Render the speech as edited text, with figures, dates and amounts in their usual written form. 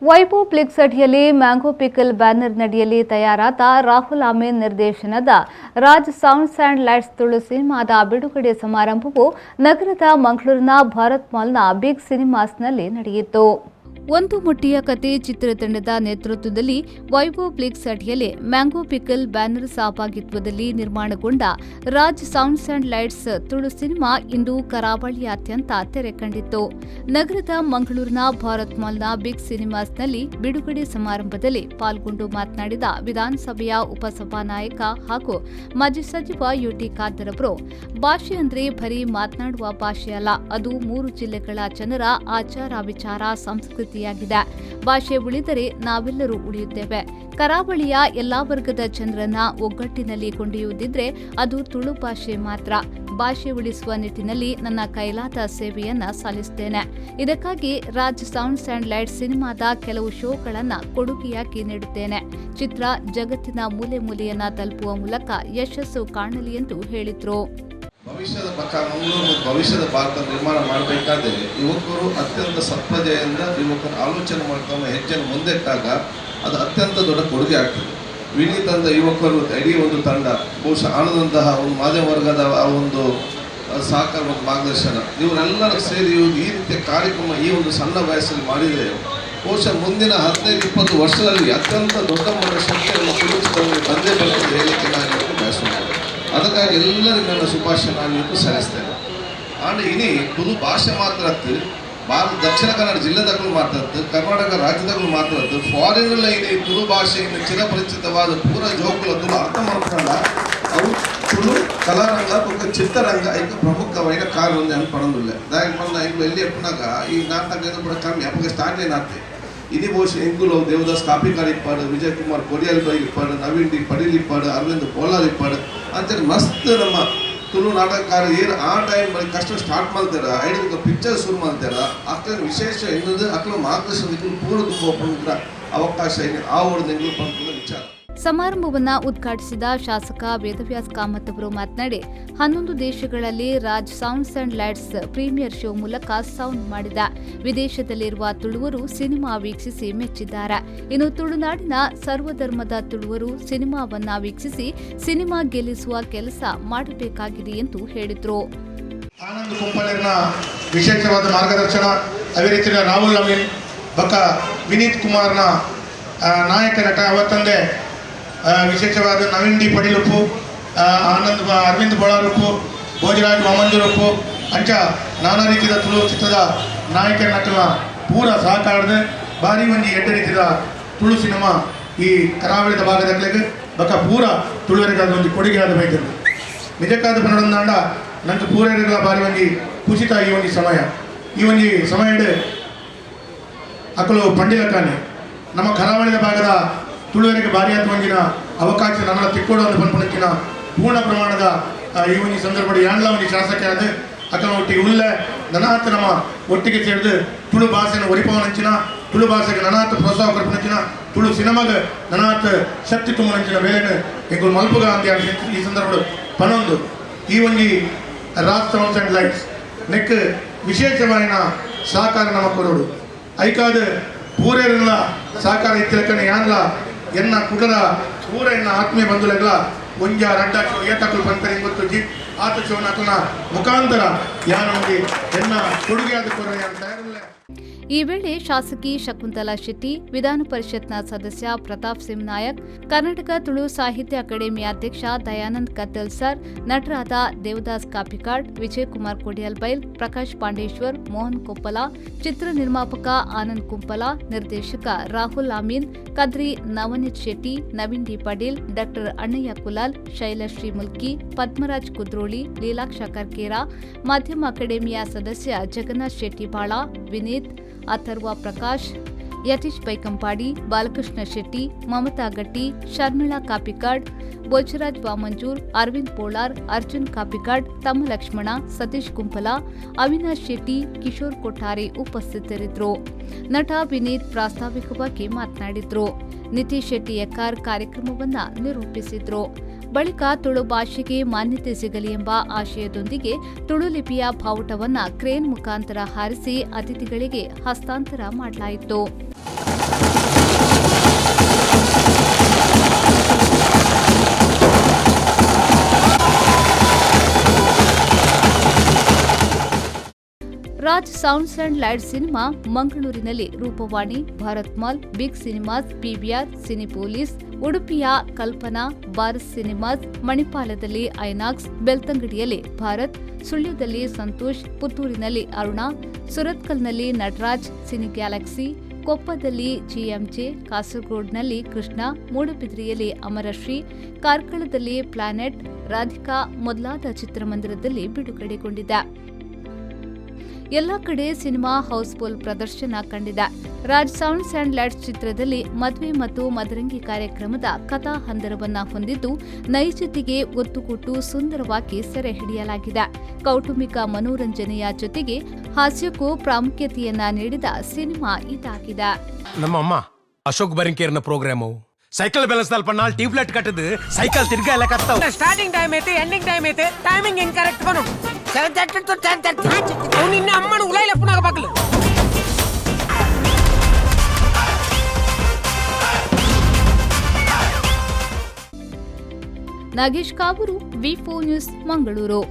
Vaibhav Flix ಅಡಿಯಲ್ಲಿ mango pickle banner ನಡಿಯಲ್ಲಿ ತಯಾರಾದ ರಾಹುಲ್ ಅಮೀನ್ ನಿರ್ದೇಶನದ Raj sounds and lights Tulu ಸಿನಿಮಾದ ಬಿಡುಗಡೆ ಸಮಾರಂಭವು ನಗರದ ಮಂಗಳೂರಿನ ಭಾರತ್ ಮಾಲ್ನ ಬಿಗ್ ಸಿನಿಮಾಸ್ನಲ್ಲಿ ನಡೆಯಿತು. ಒಂದು ಮುಟ್ಟಿಯ ಕತೆ ಚಿತ್ರತಂಡದ ನೇತೃತ್ವದಲ್ಲಿ ವೈಭವ್ ಫ್ಲಿಕ್ಸ್ ಅಡಿಯಲ್ಲಿ ಮ್ಯಾಂಗೋ ಪಿಕಲ್ ಬ್ಯಾನರ್ ಸಹಭಾಗಿತ್ವದಲ್ಲಿ ನಿರ್ಮಾಣಗೊಂಡ Raj sounds and lights Tulu cinema ಇಂದು ಕರಾವಳಿಯಾದ್ಯಂತ ತೆರೆ ಕಂಡಿತ್ತು. ನಗರದ ಮಂಗಳೂರಿನ ಭಾರತ್ ಮಾಲ್ನ ಬಿಗ್ ಸಿನಿಮಾಸ್ನಲ್ಲಿ ಬಿಡುಗಡೆ ಸಮಾರಂಭದಲ್ಲಿ ಪಾಲ್ಗೊಂಡು ಮಾತನಾಡಿದ ವಿಧಾನಸಭೆಯ ಉಪಸಭಾನಾಯಕ ಹಾಗೂ ಮಾಜಿ ಸಚಿವ ಯುಟಿ ಖಾದರ್ ಅವರು, ಭಾಷೆ ಅಂದ್ರೆ ಬರೀ ಮಾತನಾಡುವ ಭಾಷೆ ಅಲ್ಲ, ಅದು 3 ಜಿಲ್ಲೆಗಳ ಜನರ ಆಚಾರ ವಿಚಾರ ಸಂಸ್ಕೃತಿ ಭಾಷೆ ಉಳಿದರೆ ನಾವೆಲ್ಲರೂ ಉಳಿಯುತ್ತೇವೆ. ಕರಾವಳಿಯ ಎಲ್ಲಾ ವರ್ಗದ ಜನರನ್ನ ಒಗ್ಗಟ್ಟಿನಲ್ಲಿ ಕೊಂಡೊಯ್ಯುವುದಿದ್ರೆ ಅದು ತುಳು ಭಾಷೆ ಮಾತ್ರ. ಭಾಷೆ ಉಳಿಸುವ ನಿಟ್ಟಿನಲ್ಲಿ ನನ್ನ ಕೈಲಾದ ಸೇವೆಯನ್ನ ಸಲ್ಲಿಸುತ್ತೇನೆ. ಇದಕ್ಕಾಗಿ ರಾಜ್ ಸೌಂಡ್ಸ್ ಆ್ಯಂಡ್ ಲೈಟ್ಸ್ ಸಿನಿಮಾದ ಕೆಲವು ಶೋಗಳನ್ನ ಕೊಡುಗೆಯಾಗಿ ನೀಡುತ್ತೇನೆ. ಚಿತ್ರ ಜಗತ್ತಿನ ಮೂಲೆ ಮೂಲೆಯನ್ನ ತಲುಪುವ ಮೂಲಕ ಯಶಸ್ಸು ಕಾಣಲಿ ಎಂದು ಹೇಳಿದ್ರು. ಭವಿಷ್ಯದ ಮಂಗಳೂರು ಮತ್ತು ಭವಿಷ್ಯದ ಭಾರತ ನಿರ್ಮಾಣ ಮಾಡಬೇಕಾದ್ರೆ ಯುವಕರು ಅತ್ಯಂತ ಸತ್ಪ್ರಜೆಯಿಂದ ಯುವಕರು ಆಲೋಚನೆ ಮಾಡ್ಕೊಂಡು ಹೆಜ್ಜೆಯನ್ನು ಮುಂದಿಟ್ಟಾಗ ಅದು ಅತ್ಯಂತ ದೊಡ್ಡ ಕೊಡುಗೆ ಆಗ್ತದೆ. ವಿನೀತಂದ ಯುವಕರು ಇಡೀ ಒಂದು ತಂಡ, ಬಹುಶಃ ಆನಂದಂತಹ ಒಂದು ಮಾಧ್ಯಮ ವರ್ಗದ ಒಂದು ಸಹಕಾರ ಮತ್ತು ಮಾರ್ಗದರ್ಶನ, ಇವರೆಲ್ಲರೂ ಸೇರಿ ಈ ರೀತಿಯ ಕಾರ್ಯಕ್ರಮ ಈ ಒಂದು ಸಣ್ಣ ವಯಸ್ಸಲ್ಲಿ ಮಾಡಿದರೆ ಬಹುಶಃ ಮುಂದಿನ 15-20 ವರ್ಷದಲ್ಲಿ ಅತ್ಯಂತ ದೊಡ್ಡ ಮಟ್ಟದ ಶಕ್ತಿಯನ್ನು ಕುಳಿತುಕೊಂಡು ಬಂದೇ ಬರ್ತದೆ ಹೇಳಲಿಕ್ಕೆ ನಾನು ಬಯಸುತ್ತೇನೆ. ಅದಕ್ಕಾಗಿ ಎಲ್ಲರಿಗೂ ನನ್ನ ಶುಭಾಶಯ ನಾನು ಇವತ್ತು ಸಲ್ಲಿಸ್ತೇನೆ. ಆಂಡ್ ಇನಿ ತುಳು ಭಾಷೆ ಮಾತಾಡ್ತು, ಭಾರತ ದಕ್ಷಿಣ ಕನ್ನಡ ಜಿಲ್ಲೆದಾಗಲೂ ಮಾತಾಡ್ತು, ಕರ್ನಾಟಕ ರಾಜ್ಯದಾಗಲೂ ಮಾತಾಡ್ತು, ಫಾರಿನ್ಗಳ ಇನಿ ತುಳು ಭಾಷೆಯಿಂದ ಚಿರಪರಿಚಿತವಾದ ಪೂರ ಜೋಕುಲ ತುಳು ಅರ್ಥ ಮಾಡ್ಕೊಂಡ ಅವು ತುಳು ಕಲಾರಂಗ ಮತ್ತು ಚಿತ್ರರಂಗ ಈಗ ಪ್ರಮುಖವಾದ ಕಾರಣ ಒಂದು ಅನ್ಪಡೋದಿಲ್ಲ. దానికి మన ఇంట్లో వెళ్ళి ఎప్పుడాక ఈ నాటకం ఏదో కూడా కమ్మి అప్పటికి స్టార్ట్ అయినట్టే ఇది ಬಹುಶಃ ಎಂಕುಲು ದೇವದಾಸ್ ಕಾಪಿಕಾರ್ ಇಪ್ಪಾಡು, ವಿಜಯ್ ಕುಮಾರ್ ಕೊಡಿಯಾಲ್ ಬೈ ಇಪ್ಪಾಡು, ನವೀನ್ ಡಿ ಪಡೀಲ್ ಇಪ್ಪಾಡು, ಅರವಿಂದ್ ಪೋಲಾರ್ ಇಪ್ಪಾಡು ಅಂತೇಳಿ ಮಸ್ತ್ ನಮ್ಮ ತುಳು ನಾಟಕಕಾರ ಏನು ಆ ಟೈಮ್ ಬರೀ ಕಷ್ಟ ಸ್ಟಾರ್ಟ್ ಮಾಡ್ತಾರ, ಐದು ಪಿಕ್ಚರ್ ಶುರು ಮಾಡ್ತಾರ. ಅక్కడ ವಿಶೇಷ ಎನ್ನೋದು ಅక్కడ ಮಾರ್ಗದರ್ಶನ ಪೂರ ತುಂಬ ಅವಕಾಶ ಆ ಒಂದು ಎಂಗ್ಳು ಪಂಪದ ವಿಚಾರ. ಸಮಾರಂಭವನ್ನ ಉದ್ಘಾಟಿಸಿದ ಶಾಸಕ ವೇದವ್ಯಾಸ್ ಕಾಮತ್ ಅವರು ಮಾತನಾಡಿ, 11 ದೇಶಗಳಲ್ಲಿ Raj sounds and lights premiere show ಮೂಲಕ ಸೌಂಡ್ ಮಾಡಿದ. ವಿದೇಶದಲ್ಲಿರುವ ತುಳುವರು ಸಿನಿಮಾ ವೀಕ್ಷಿಸಿ ಮೆಚ್ಚಿದ್ದಾರೆ. ಇನ್ನು ತುಳುನಾಡಿನ ಸರ್ವಧರ್ಮದ ತುಳುವರು ಸಿನಿಮಾವನ್ನ ವೀಕ್ಷಿಸಿ ಸಿನಿಮಾ ಗೆಲ್ಲಿಸುವ ಕೆಲಸ ಮಾಡಬೇಕಾಗಿದೆ ಎಂದು ಹೇಳಿದರು. ಆನಂದ್ ಕುಂಪಳರ್ನ ವಿಶೇಷವಾದ ಮಾರ್ಗದರ್ಶನ, ಅದೇ ರೀತಿ ರಾಹುಲ್ ಅಮೀನ್ ಬಕ ವಿನೀತ್ ಕುಮಾರ್ನ ನಾಯಕ ನಟ ಅವತ್ತಂದೆ ವಿಶೇಷವಾದ ನವೀನ್ ಡಿ ಪಡೀಲುಪ್ಪು, ಅರವಿಂದ್ ಬೋಳಾರುಪ್ಪು, ಭೋಜರಾಜ್ ಮಾಮಂಜುರಪ್ಪು ಅಂಚ ನಾನಾ ರೀತಿಯ ತುಳು ಚಿತ್ರದ ನಾಯಕ ನಟನ ಪೂರ ಸಹಕಾರದ ಭಾರಿ ಒಂಜಿ ಎಡ್ಡ ರೀತಿಯ ತುಳು ಸಿನಿಮಾ ಈ ಕರಾವಳಿದ ಭಾಗದಲ್ಲಿ ಬಕ ಪೂರ ತುಳುವರಿಗೆ ಒಂದು ಕೊಡುಗೆ ಆದ ಬೈದರು. ನಿಜಕ್ಕಾದ ಪನ್ನಡೊಂದಾಂಡ ನಂಗೆ ಪೂರೈಗಳ ಭಾರಿ ಒಂಜಿ ಕುಸಿತ ಈ ಒಂದು ಸಮಯ ಅಕ್ಕಲು ಪಂಡಿಲ ಕಾನೆ ನಮ್ಮ ಕರಾವಳಿಯ ಭಾಗದ ತುಳುವರಿಗೆ ಭಾರಿ ಒಂದಿನ ಅವಕಾಶ ನನ್ನ ತಿಕ್ಕೋಡು ಅಂತ ಪನ್ಪಣಕ್ಕಿನ ಪೂರ್ಣ ಪ್ರಮಾಣದ ಈ ಒಂದು ಸಂದರ್ಭದಲ್ಲಿ ಯಾಂಡ್ಲ ಒಂದು ಶಾಸಕರಾದ ಅಕ್ಕನ ಒಟ್ಟಿಗೆ ಉಳ್ಳ ನನಾಥ ನಮ್ಮ ಒಟ್ಟಿಗೆ ಸೇರಿದು ತುಳು ಭಾಷೆನ ಒರಿಪವನಂಚಿನ, ತುಳು ಭಾಷೆಗೆ ನನಾಥ ಪ್ರೋತ್ಸಾಹ ಕೊರಪನಂಚಿನ, ತುಳು ಸಿನಿಮಾಗೆ ನನಾಥ ಶಕ್ತಿ ತುಂಬನಂಚಿನ ಬೇಲೆನು ಎಂಗು ಮಲ್ಪುಗ ಅಂತ ಈ ಸಂದರ್ಭಗಳು ಪನೊಂದು ಈ ಒಂದು Raj sounds and lights neck ವಿಶೇಷವಾದ ಸಹಕಾರ ನಮ್ಮ ಕೊರೋಡು ಐಕಾದ ಪೂರೇರಲ್ಲ ಸಹಕಾರ ಇತ್ತಿಲಕ್ಕನ ಯಾನ್ಲ ಎನ್ನ ಕುಟರ ಪೂರ ಎನ್ನ ಆತ್ಮೀಯ ಬಂಧುಲೆಗಳ ಒಂಜ ರಡ್ಡ ಶೋ ಏಟಕ್ಕಲು ಬಂತರೆ ಗೊತ್ತು ಜಿ ಆತ ಶೋನ ಅಕ್ಕನ ಮುಖಾಂತರ ಯಾನೊಂದಿ ಎನ್ನ ಕೊಡುಗೆಯಾದ ಕೊರ ಯಾನ್ ತಯಾರಿಲ್ಲ. ಈ ವೇಳೆ ಶಾಸಕಿ ಶಕುಂತಲಾ ಶೆಟ್ಟಿ, ವಿಧಾನ ಪರಿಷತ್ನ ಸದಸ್ಯ ಪ್ರತಾಪ್ ಸಿಂಗ್ ನಾಯಕ್, ಕರ್ನಾಟಕ ತುಳು ಸಾಹಿತ್ಯ ಅಕಾಡೆಮಿ ಅಧ್ಯಕ್ಷ ದಯಾನಂದ್ ಕತ್ತಲ್ ಸರ್, ನಟರಾದ ದೇವದಾಸ್ ಕಾಪಿಕಾಡ್, ವಿಜಯ್ ಕುಮಾರ್ ಕೊಡಿಯಲ್ಬೈಲ್, ಪ್ರಕಾಶ್ ಪಾಂಡೇಶ್ವರ್, ಮೋಹನ್ ಕೊಪ್ಪಲ, ಚಿತ್ರ ನಿರ್ಮಾಪಕ ಆನಂದ್ ಕುಂಪಲ, ನಿರ್ದೇಶಕ ರಾಹುಲ್ ಅಮೀನ್, ಕದ್ರಿ ನವನೀತ್ ಶೆಟ್ಟಿ, ನವೀನ್ ಡಿ ಪಡೀಲ್, ಡಾ ಅಣ್ಣಯ್ಯ ಕುಲಾಲ್, ಶೈಲಶ್ರೀ ಮುಲ್ಕಿ, ಪದ್ಮರಾಜ್ ಕುದ್ರೋಳಿ, ಲೀಲಾಕ್ಷ ಕರ್ಕೇರ, ಮಾಧ್ಯಮ ಅಕಾಡೆಮಿಯ ಸದಸ್ಯ ಜಗನ್ನಾಥ್ ಶೆಟ್ಟಿ ಬಾಳ, ವಿನೀತ್, ಅಥರ್ವ ಪ್ರಕಾಶ್, ಯತೀಶ್ ಬೈಕಂಪಾಡಿ, ಬಾಲಕೃಷ್ಣ ಶೆಟ್ಟಿ, ಮಮತಾ ಗಟ್ಟಿ, ಶರ್ಮಿಳಾ ಕಾಪಿಕಾಡ್, ಭೋಜರಾಜ್ ವಾಮಂಜೂರ್, ಅರವಿಂದ್ ಪೋಳಾರ್, ಅರ್ಜುನ್ ಕಾಪಿಕಾಡ್, ತಮ್ಮ ಲಕ್ಷ್ಮಣ, ಸತೀಶ್ ಗುಂಪಲ, ಅವಿನಾಶ್ ಶೆಟ್ಟಿ, ಕಿಶೋರ್ ಕೊಠಾರಿ ಉಪಸ್ಥಿತರಿದ್ದರು. ನಟ ವಿನೀತ್ ಪ್ರಾಸ್ತಾವಿಕವಾಗಿ ಮಾತನಾಡಿದ್ರು. ನಿತೀಶ್ ಶೆಟ್ಟಿ ಎಕ್ಕಾರ್ ಕಾರ್ಯಕ್ರಮವನ್ನ ನಿರೂಪಿಸಿದ್ರು. ಬಳಿಕ ತುಳು ಭಾಷೆಗೆ ಮಾನ್ಯತೆ ಸಿಗಲಿ ಎಂಬ ಆಶಯದೊಂದಿಗೆ ತುಳು ಲಿಪಿಯ ಬಾವುಟವನ್ನು ಕ್ರೇನ್ ಮುಖಾಂತರ ಹಾರಿಸಿ ಅತಿಥಿಗಳಿಗೆ ಹಸ್ತಾಂತರ ಮಾಡಲಾಯಿತು. Raj sounds and light cinema ಮಂಗಳೂರಿನಲ್ಲಿ Roopavani, Bharath Mall, Big Cinemas, PVR, Cinepolis, ಉಡುಪಿಯ ಕಲ್ಪನಾ, ಬಾರಸ್ ಸಿನಿಮಾಸ್, ಮಣಿಪಾಲದಲ್ಲಿ ಐನಾಕ್ಸ್, ಬೆಳ್ತಂಗಡಿಯಲ್ಲಿ ಭಾರತ್, ಸುಳ್ಯದಲ್ಲಿ ಸಂತೋಷ್, ಪುತ್ತೂರಿನಲ್ಲಿ ಅರುಣಾ, ಸುರತ್ಕಲ್ನಲ್ಲಿ ನಟರಾಜ್, ಸಿನಿ ಗ್ಯಾಲಕ್ಸಿ, ಕೊಪ್ಪದಲ್ಲಿ ಜಿಎಂಜೆ, ಕಾಸರಗೋಡ್ನಲ್ಲಿ ಕೃಷ್ಣ, ಮೂಡಬಿದ್ರಿಯಲ್ಲಿ ಅಮರಶ್ರೀ, ಕಾರ್ಕಳದಲ್ಲಿ ಪ್ಲಾನೆಟ್, ರಾಧಿಕಾ ಮೊದಲಾದ ಚಿತ್ರಮಂದಿರದಲ್ಲಿ ಬಿಡುಗಡೆಗೊಂಡಿದೆ. ಎಲ್ಲ ಕಡೆ ಸಿನಿಮಾ ಹೌಸ್ಫುಲ್ ಪ್ರದರ್ಶನ ಕಂಡಿದೆ. ರಾಜ್ ಸೌಂಡ್ಸ್ ಅಂಡ್ ಲೈಟ್ಸ್ ಚಿತ್ರದಲ್ಲಿ ಮದುವೆ ಮತ್ತು ಮದರಂಗಿ ಕಾರ್ಯಕ್ರಮದ ಕಥಾ ಹಂದರವನ್ನ ಹೊಂದಿದ್ದು ನೈಜತೆಗೆ ಒತ್ತು ಕೊಟ್ಟು ಸುಂದರವಾಗಿ ಸೆರೆ ಹಿಡಿಯಲಾಗಿದೆ. ಕೌಟುಂಬಿಕ ಮನೋರಂಜನೆಯ ಜೊತೆಗೆ ಹಾಸ್ಯಕ್ಕೂ ಪ್ರಾಮುಖ್ಯತೆಯನ್ನ ನೀಡಿದ ಸಿನಿಮಾ ಇದಾಗಿದೆ. ನಮ್ಮ ಅಶೋಕ್ ಬರಿಂಕೇರ್ನ ಪ್ರೋಗ್ರಾಮು ಸೈಕಲ್ ಬ್ಯಾಲೆನ್ಸ್ ನಲ್ಲಿ ಪನ್ನಾಲ್ ಟ್ಯೂಬ್ಲೈಟ್ ಕಟ್ಟದು ಸೈಕಲ್ ತಿರ್ಗಾ ಎಲ್ಲ ಕಟ್ತಾವ. ಸ್ಟಾರ್ಟಿಂಗ್ ಟೈಮ್ ಐತೆ ಎಂಡಿಂಗ್ ಟೈಮ್ ಐತೆ ಟೈಮಿಂಗ್ ಇನ್ಕರೆಕ್ಟ್ ಬನು 7:30 to 10:30 ನಿನ್ನ ಅಮ್ಮನ ಉಲೈಲ ಪುನಃ ಬಾಗಲು. ನಾಗೇಶ್ ಕಾವೂರು, ವಿ4 ನ್ಯೂಸ್, ಮಂಗಳೂರು.